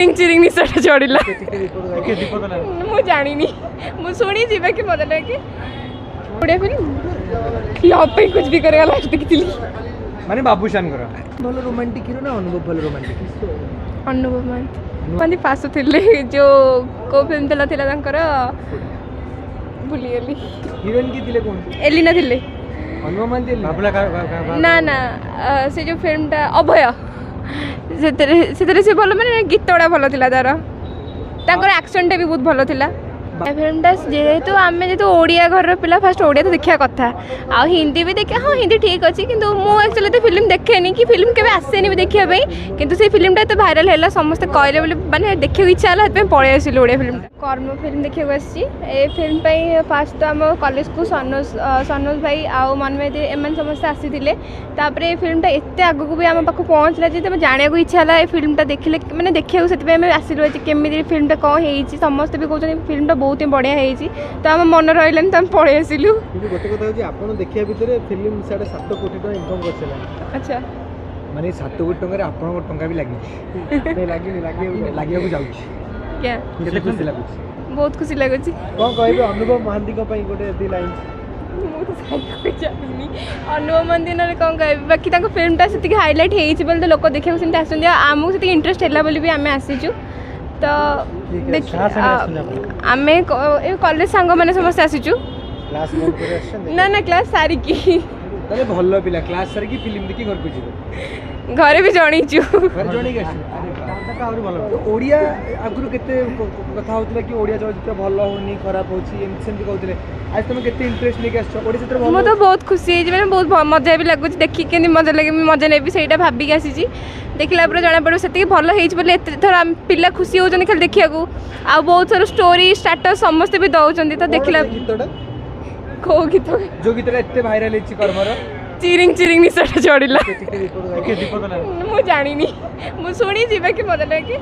चिरिंग निशाटा चढ़ला मु जानी मु शुणी जीवा कि मजा लगे ओडिया फिल्म लव पे कुछ भी करेगा लास्ट देखी माने बाबूशान करा भलो रोमांटिक हीरो ना अनुभव भलो रोमांटिक अनुभव माने पास थिले जो को फिल्म तला थिला तांकर भूली गेली हीरोइन की थिले कोन एलिना थिले अनुभव मान थिले बाबूला ना ना से जो फिल्म ता अभय से से भल माने गीत गुड़ा भल थिला तार तांकर एक्शन टा भी बहुत भल थिला फिल्मटा जेहेतु आम जो ओडिया घर पिला फास्ट ओडिया तो देखा कथा आ हिंदी भी देखे हाँ हिंदी ठीक अच्छी किंतु मु एक्चुअली तो फिल्म देखेनी कि फिल्म केबे आसेनी भी देखिया किंतु से फिल्मटा तो भाइराल है समस्त कहले बोले माने देखियो इच्छा है पळै आसिल ओडिया फिल्म कर्म फिल्म देखिया आसी ए फिल्म पई फास्ट तो आम कॉलेज को सनोज भाई आउ मनमेद एमन समस्त आसीथिले तापर ए फिल्मटा एते आगु भी आम पाखु पहुँचला जे तमे जानिया को इच्छा है फिल्मटा देखिले माने देखियो सेति आम आसिलु केमिति फिल्मटा कौन हेछि समस्त भी कहउछन फिल्मटा बहुत ही बढ़िया है तो आम मन रहा तो आम पढ़े आसिलु गोटे कथा होची आपण देखिया भितरे फिल्म साडे 7 कोटी टका इनकम करछला अच्छा माने 7 कोटी टका रे आपण को टका भी लागि नै लागि को जाउची क्या केते खुशी लागुची बहुत खुशी लागुची कोन कहबे अनुभव महांती को पई गोटे दी लाइन अनुभव महांती न कौन कह बाकी फिल्मटा से हाइलाइट हो लोक देखा सेमती आसुँच आमको से इंटरेस्ट है बोली भी आम आसीचु तो देख आम कॉलेज सांग मैंने समस्त आसीचु ना ना क्लास सारिकी तले भल्लो पिला क्लास सारिकी फिल्म देखि घर को जिबो घरे भी जणीचु घर जणी के और भलो ओडिया आगुरु केते कथा होतला कि ओडिया चलचित्र भलो होनी खराब होची एम सेमती कहउतले आज तुम केते इंटरेस्ट लेके आछो ओडिया चित्र भलो मो तो बहुत खुशी है मैंने बहुत मजा भी लगुच देखि केनी मजा लगे मजा नेबी सेटा भाबी के आसी देखला पर जाना पड़ो सेति भलो हेइच बोले एते थोर पिला खुशी होजन खाली देखिया को आ बहुत सारा स्टोरी स्टेटस समस्त भी दउचंदी तो देखला को गीत जो गीतरा एते भाइरल हेछि कर्मर चिरिंग चिरिंग निशाटा चढ़ला मु जानी मु शुणी जीवा कि मजा लगे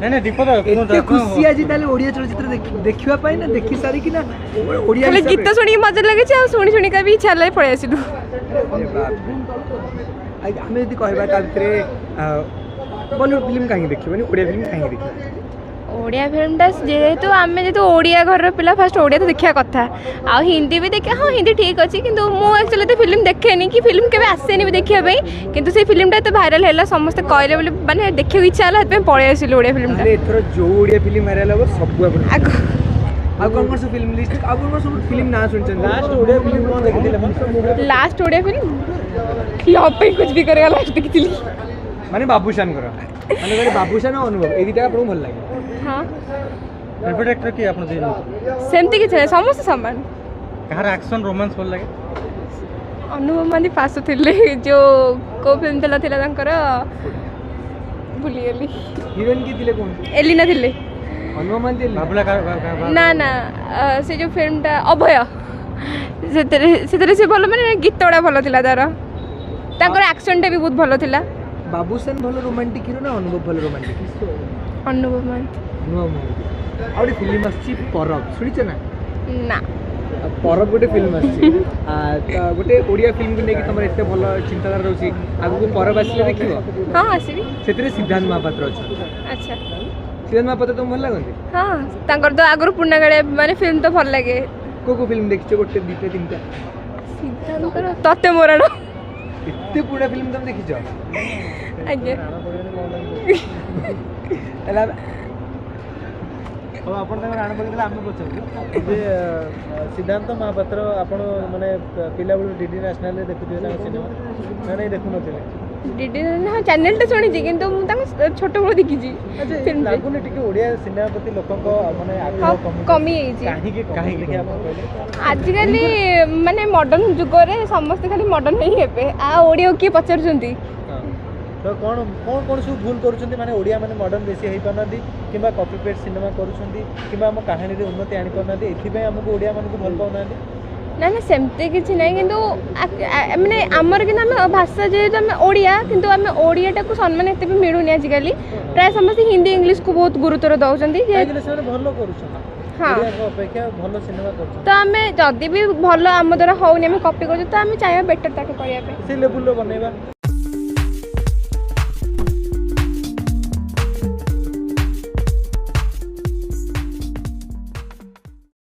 नहीं दीपक एते खुशी आज ताले ओडिया चलचित्र देखिबा पाई ना देखि सारी कि ना ओडिया खाली गीत सुनी मजा लगे आ शुणी शुणी का भी इच्छा लै पळै आसिलु हमें यदि कहबा ता भितरे बॉलीवुड फिल्म काहे देखिबो नि ओडिया फिल्म काहे देखिबो ओडिया फिल्मटा जेहेतु आम जो ओडिया घर पिला फास्ट ओडिया तो देखा कथा आ हिंदी भी देखे हाँ हिंदी ठीक अच्छी किंतु मु एक्चुअली तो फिल्म देखेनी कि फिल्म केबे आसेनी भी देखिया किंतु से फिल्मटा तो भाइराल है समस्त कहले बोले माने देखियो इच्छा है पळै आसिल ओडिया फिल्मटा एथरो जो ओडिया फिल्म भाइराल हो सब आ कौन से फिल्म लिस्ट आ कौन सब फिल्म ना सुनछन लास्ट ओडिया फिल्म कोन देखिथिले लास्ट ओडिया फिल्म लव पे कुछ भी करेगा लास्ट देखिथिली माने बाबूशान करा माने करे बाबूशान अनुभव ए दिटा आपन भल लागे हां फेवरेट एक्टर की आपन देन सेमती कि छै समस्त समान कहार एक्शन रोमांस भल लागे अनुभव माने पास थिले जो को फिल्म तला थिला तांकर भूली गेली हीरोइन की थिले कोन एलिना थिले अनुभव मान थिले बाबूला ना ना से जो फिल्म ता अभय से से भल माने गीत गुड़ा भल थिला तार तांकर एक्शन टा भी बहुत भल थिला बाबूशान भलो रोमांटिक हीरो ना अनुभव भलो रोमांटिक अनुभव मान और फिल्म आछि परब सुनिछ ना ना परब गोटे फिल्म आछि तो गोटे ओडिया फिल्म को लेके तमर एते भलो चिंताधारा रहउछि आगु परब आसिले देखिबो हां आसीबी सेतरे सिद्धांत महापात्र अछि अच्छा सिद्धांत महापात्र तुम भल लागंती हां तांकर तो आगु पुन्ना गळे माने फिल्म तो भल लागे को फिल्म देखिछ गोटे दिते तीनटा सिद्धांत कर तते मोराणो इत्ते पूरा फिल्म तुम देखिछ आगे एला अब आपण तंग राण पडला आमे पछर जे सिद्धांत महापात्र आपण माने पिला बेलू डीडी नेशनल रे देखुथिबे ना सिनेमा ना नहीं देखु नथिले डीडी ना चैनल टे सुनी छी किंतु मु तंग छोट बळ देखि छी फिल्म लागुने टिके ओडिया सिनेमा प्रति लोकन को माने आग्रह कमी हे छी काहे देखि आपण कहले आज काली माने मॉडर्न जुग रे समस्त खाली मॉडर्न ही हेबे आ ओडियो की पचर जंती तो कौन कौन कौन सब भूल करूछंती माने ओडिया माने मॉडर्न बेसी हेई पानादी किबा कॉपी पेस्ट सिनेमा करूछंती किबा हम कहानी रे उन्नति आनी पानादी एथि पे हमको ओडिया माने को भल पाउनादी ना ना सेमते किछि नै किंतु माने हमर कि हम भाषा जे हम ओडिया किंतु हम ओडिया टा को सम्मान एते भी मिलुनी आज काली प्राय समस्त हिंदी इंग्लिश को बहुत गुरुत्व दउछंती जे भल करूछन हां ओडिया को अपेक्षा भल सिनेमा करूछन तो हमें जदी भी भल हम द्वारा होउनी हम कॉपी करछु तो हम चाहे बेटर ताके करिया पे से लेवल रो बनेबा